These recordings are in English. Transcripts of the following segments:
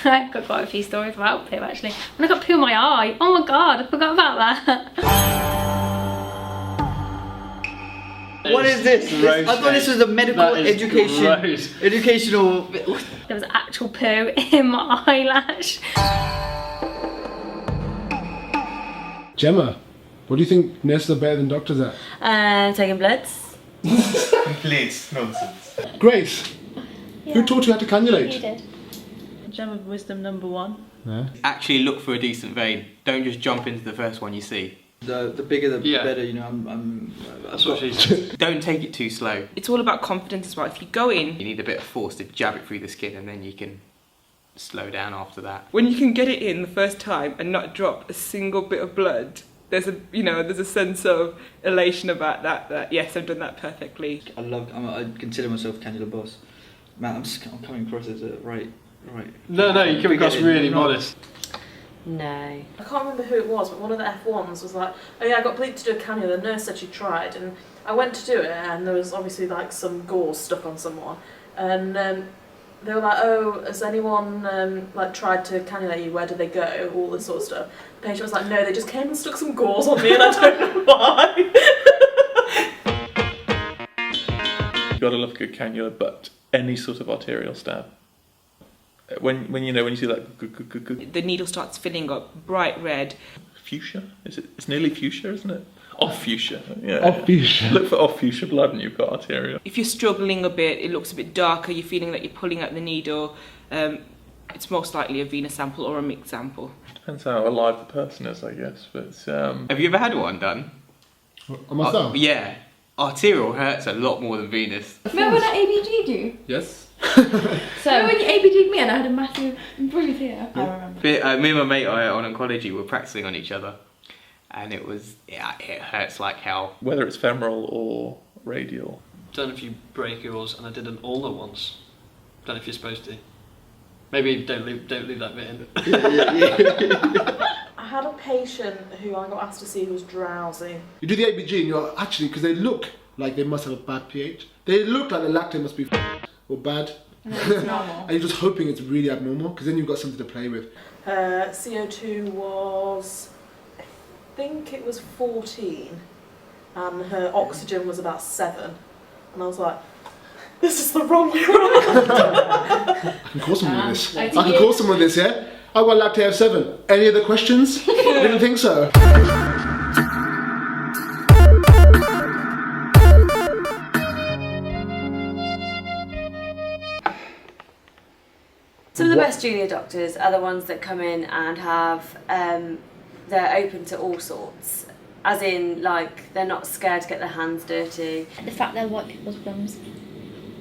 I've got quite a few stories about poo actually. And I got poo in my eye. Oh my god, I forgot about that. What is this? I thought this was a medical educational. There was actual poo in my eyelash. Gemma, what do you think nurses are better than doctors at? Taking bloods. Complete nonsense. Grace, who taught you how to cannulate? You did. Gem of wisdom number 1. Yeah. Actually look for a decent vein. Don't just jump into the first one you see. The bigger the better, you know. That's what she said. Don't take it too slow. It's all about confidence as well. If you go in, You need a bit of force to jab it through the skin and then you can slow down after that. when you can get it in the first time and not drop a single bit of blood, there's a sense of elation about that yes, I've done that perfectly. I consider myself a cannula boss. Man, I'm coming across as a right. No, you come across really modest. No. I can't remember who it was, but one of the F1s was like, oh yeah, I got bleeped to do a cannula, the nurse said she tried, and I went to do it, and there was obviously like some gauze stuck on someone, and they were like, oh, has anyone like tried to cannulate you, where do they go, all this sort of stuff. The patient was like, no, they just came and stuck some gauze on me, and I don't know why. You gotta love a good cannula, but any sort of arterial stab. When you see that The needle starts filling up bright red. fuchsia, it's nearly fuchsia, isn't it? Off fuchsia, yeah. Off fuchsia. Look for off fuchsia blood and you've got arterial. If you're struggling a bit, it looks a bit darker, you're feeling that you're pulling at the needle, it's most likely a venous sample or a mixed sample. Depends how alive the person is, I guess. But Have you ever had one done? On myself? Yeah. Arterial hurts a lot more than venous. Remember when I ABG'd you? Yes. So remember when you ABG'd me and I had a massive bruise here? I remember. Me and my mate on oncology were practicing on each other, and it hurts like hell. whether it's femoral or radial. Don't know if you break yours, and I did an ulnar once. Don't know if you're supposed to. Maybe don't leave that bit in. I had a patient who I got asked to see who was drowsy. You do the ABG and you're actually, because they look like they must have a bad pH. They look like the lactate must be or bad. And then it's normal. And you're just hoping it's really abnormal, because then you've got something to play with. Her CO2 was, I think it was 14, and her oxygen was about 7. And I was like, this is the wrong way around. I can call someone with this. I can call someone with this, yeah? I've got lactate of 7. Any other questions? Didn't think so. Some of the best junior doctors are the ones that come in and have, they're open to all sorts. As in, like, they're not scared to get their hands dirty. The fact they're white people's bums.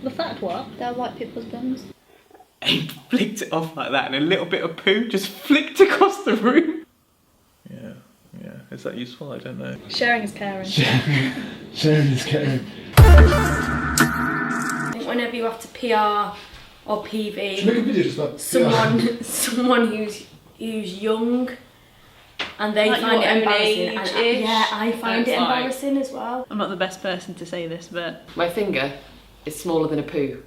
The fact what? They're white people's bums. He flicked it off like that and a little bit of poo just flicked across the room. Yeah. Is that useful? I don't know. Sharing is caring. Sharon is caring. I think whenever you have to PR or PV, Should we make a video just about someone who's young and they Like find your it own embarrassing. And age-ish. yeah, I find it It's like- embarrassing as well. I'm not the best person to say this, but My finger is smaller than a poo.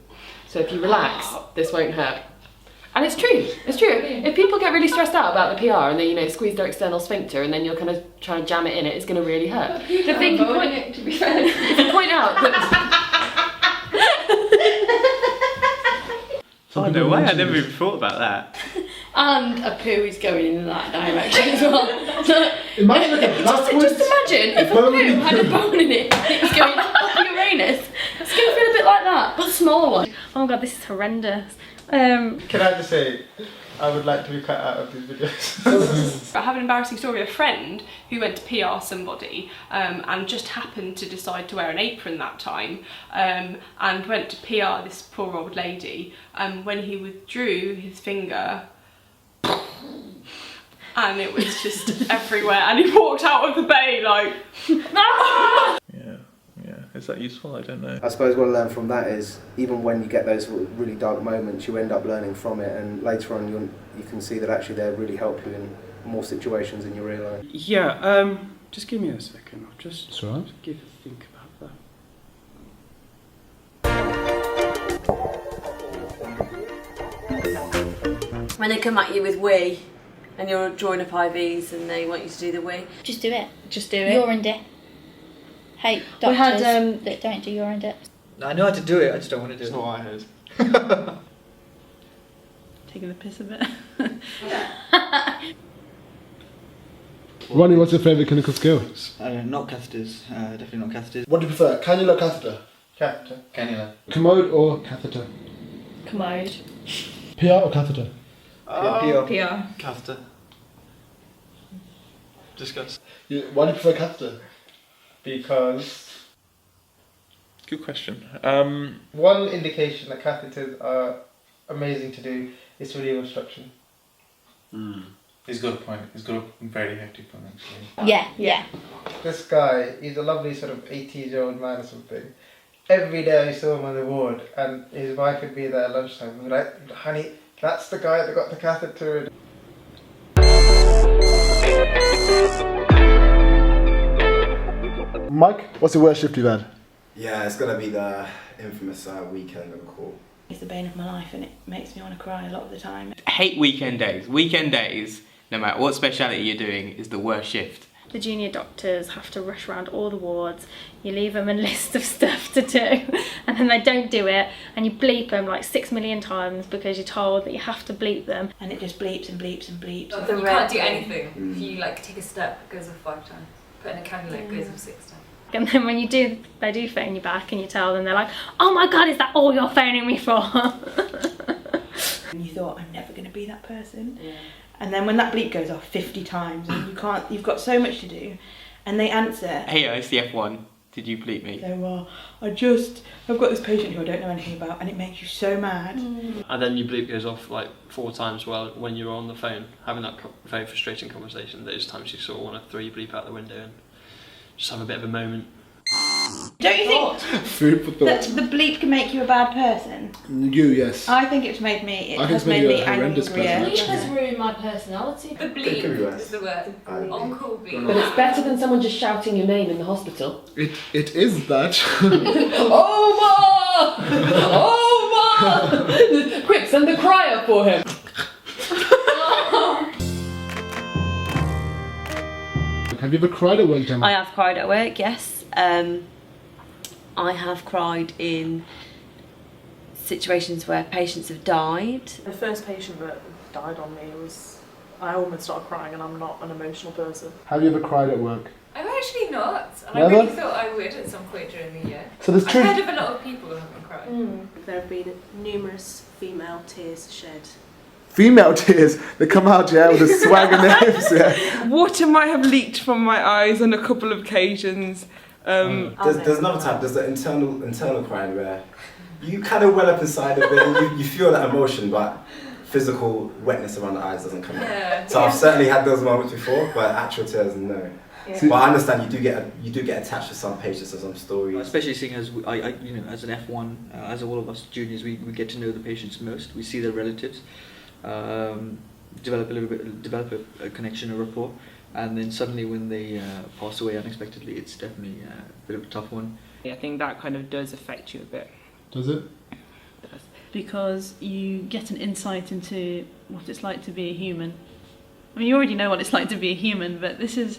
So if you relax, this won't hurt. And it's true. If people get really stressed out about the PR and they, squeeze their external sphincter and then you're kind of trying to jam it in, it's going to really hurt. The thing you point, it, to be fair. if you point out that Oh no way, I never even thought about that. And a poo is going in that direction as well. So, Imagine like a just imagine if a poo had a bone in it and it was going up Uranus. It's going to feel a bit like that, but smaller. Oh my god, this is horrendous. Can I just say, I would like to be cut out of these videos. I have an embarrassing story of a friend who went to PR somebody and just happened to decide to wear an apron that time and went to PR this poor old lady. When he withdrew his finger, and it was just everywhere, and he walked out of the bay like, ah! Yeah. Is that useful? I don't know. I suppose what I learned from that is even when you get those really dark moments, you end up learning from it, and later on you can see that actually they really help you in more situations than you realise. Yeah, just give me a second. I'll just That's all right. give a think about that. When they come at you with wee, and you're drawing up IVs and they want you to do the wee. Just do it. Just do it. Urine dip. Hate We doctors had, that don't do urine dips. I know how to do it, I just don't want to do That's it. not what I heard. Taking the piss a bit. Ronnie, what's your favourite clinical skill? Not catheters, definitely not catheters. What do you prefer, cannula or catheter? Catheter. Cannula. Commode or catheter? Commode. PR or catheter? PR. Catheter. Discuss. Why do you prefer catheter? Because Good question. one indication that catheters are amazing to do is to relieve obstruction. He's got a point. He's got a very hefty point, actually. Yeah. This guy, he's a lovely sort of 80-year-old man or something. Every day I saw him on the ward, and his wife would be there at lunchtime and be like, honey, that's the guy that got the catheter. Mike, what's the worst shift you've had? Yeah, it's gonna be the infamous weekend on call. It's the bane of my life and it makes me want to cry a lot of the time. I hate weekend days. Weekend days, no matter what speciality you're doing, is the worst shift. The junior doctors have to rush around all the wards. You leave them a list of stuff to do and then they don't do it, and you bleep them like 6 million times because you're told that you have to bleep them. And it just bleeps and bleeps and bleeps. You can't do anything. If you like take a step, it goes off 5 times. Put in a cannula, it goes off 6 times. And then when they do phone you back and you tell them, they're like, oh my god, is that all you're phoning me for? And you thought, I'm never going to be that person. Yeah. And then when that bleep goes off 50 times and you've got so much to do, and they answer. Hey, it's the F1. Did you bleep me? They were, I've got this patient who I don't know anything about, and it makes you so mad. And then your bleep goes off like 4 times when you're on the phone, having that very frustrating conversation. Those times you sort of want to throw your bleep out the window and just have a bit of a moment. Don't you think Food for that thought. the bleep can make you a bad person? You, yes. I think it's made me. It I think has it's made made you me a horrendous angrier. person, Bleep has ruined my personality. The bleep is the word. On call bleep. But it's better than someone just shouting your name in the hospital. It is that. Omar! Omar! Quick, send the crier for him. Have you ever cried at work, Gemma? I have cried at work, yes. I have cried in situations where patients have died. The first patient that died on me I almost started crying, and I'm not an emotional person. Have you ever cried at work? I'm actually not, and Never? I really thought I would at some point during the year. So there's I've truth. heard of a lot of people who haven't cried. There have been numerous female tears shed. Female tears that come out, yeah, with a swag in their hips, yeah. Water might have leaked from my eyes on a couple of occasions. There's another type. There's the internal crying where you kind of well up inside of it. And you feel that emotion, but physical wetness around the eyes doesn't come out. So I've certainly had those moments before, but actual tears, no. Yeah. But I understand you do get attached to some patients or some stories. Especially seeing as as an F1, as all of us juniors, we get to know the patients most. We see their relatives, develop a connection, a rapport, and then suddenly when they pass away unexpectedly, it's definitely a bit of a tough one. I think that kind of does affect you a bit. Does it? It does. Because you get an insight into what it's like to be a human. I mean, you already know what it's like to be a human, but this is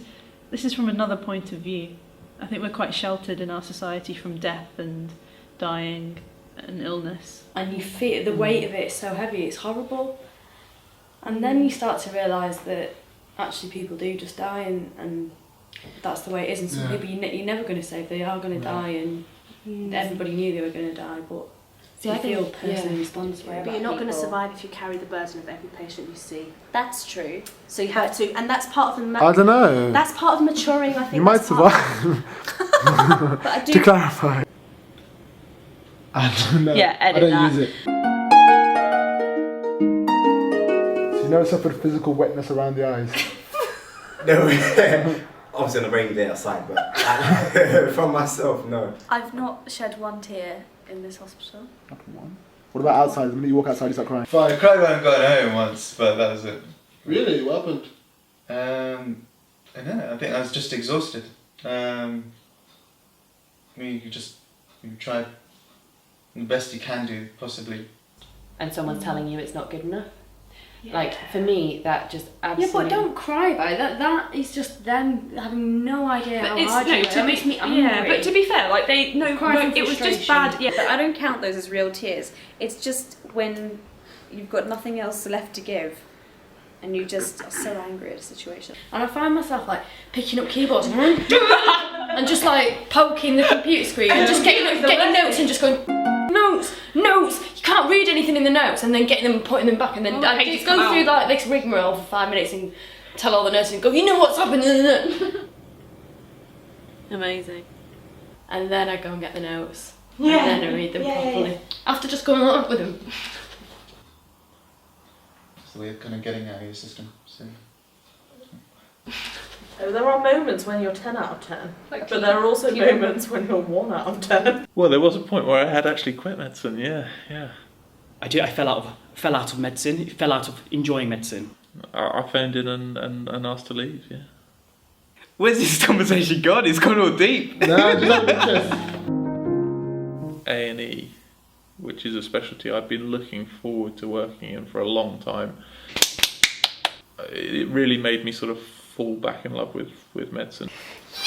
from another point of view. I think we're quite sheltered in our society from death and dying and illness. And you feel the weight of it is so heavy, it's horrible. And then you start to realise that actually people do just die, and that's the way it is. And some people you're never going to say if they are going to die, and everybody knew they were going to die, but you feel personally responsible. But you're not going to survive if you carry the burden of every patient you see. That's true. So you have to, and that's part of the. I don't know. That's part of maturing, I think. You might that's part survive. But I do. To clarify. I don't know. Yeah, edit I don't that. use it. So you never suffered physical wetness around the eyes? No, obviously on a rainy day outside, but from myself, no. I've not shed one tear in this hospital. What about outside? The minute you walk outside, you start crying. Fine, I cried when I got home once, but that was it. Really? What happened? I don't know, I think I was just exhausted. You try the best you can do, possibly. And someone's telling you it's not good enough. Like, for me, that just absolutely... Yeah, but don't cry about it. That is just them having no idea But how it's hard no, you to It makes me angry. Yeah, but to be fair, like they no, it was just bad. Yeah, But I don't count those as real tears. It's just when you've got nothing else left to give and you just are so angry at a situation. And I find myself like picking up keyboards and just like poking the computer screen and just getting notes and just going notes. You can't read anything in the notes, and then getting them and putting them back, and then I just go through like this rigmarole for 5 minutes and tell all the nurses and go, you know what's happening. Amazing. And then I go and get the notes. And then I read them properly. After just going along with them. It's the way of kind of getting out of your system. So. There are moments when you're 10 out of 10, but there are also moments when you're 1 out of 10. Well, there was a point where I had actually quit medicine. Yeah. I fell out of medicine. Fell out of enjoying medicine. I phoned in and asked to leave. Yeah. Where's this conversation gone? It's gone all deep. A&E, which is a specialty I've been looking forward to working in for a long time. It really made me sort of fall back in love with medicine.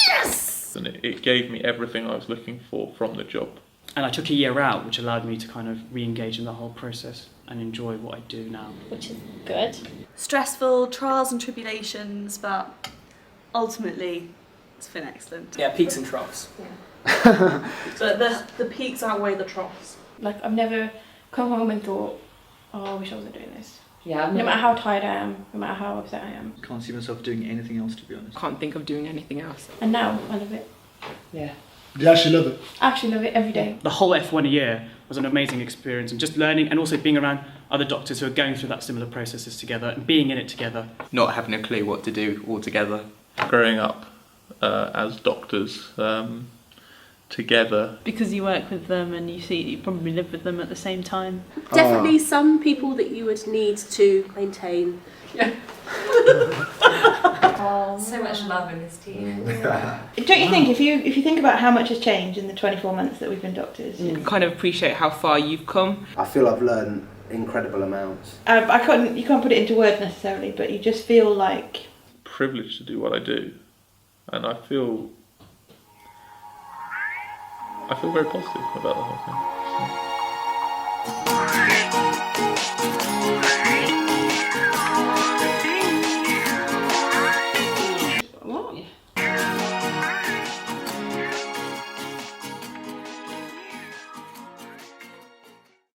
Yes! And it gave me everything I was looking for from the job. And I took a year out, which allowed me to kind of re-engage in the whole process and enjoy what I do now. Which is good. Stressful, trials and tribulations, but ultimately it's been excellent. Yeah, peaks and troughs. But the peaks outweigh the troughs. Like, I've never come home and thought, oh, I wish I wasn't doing this. Yeah, no matter how tired I am, no matter how upset I am. Can't see myself doing anything else, to be honest. Can't think of doing anything else. And now I love it. Yeah. Do you actually love it? I actually love it every day. The whole F1 year was an amazing experience, and just learning and also being around other doctors who are going through that similar processes together and being in it together. Not having a clue what to do altogether. Growing up as doctors together. Because you work with them and you probably live with them at the same time. Definitely some people that you would need to maintain. Yeah. So much love in this team. Don't you think, if you think about how much has changed in the 24 months that we've been doctors? You kind of appreciate how far you've come. I feel I've learned incredible amounts. You can't put it into words necessarily, but you just feel like... privileged to do what I do. And I feel very positive about the whole thing. So.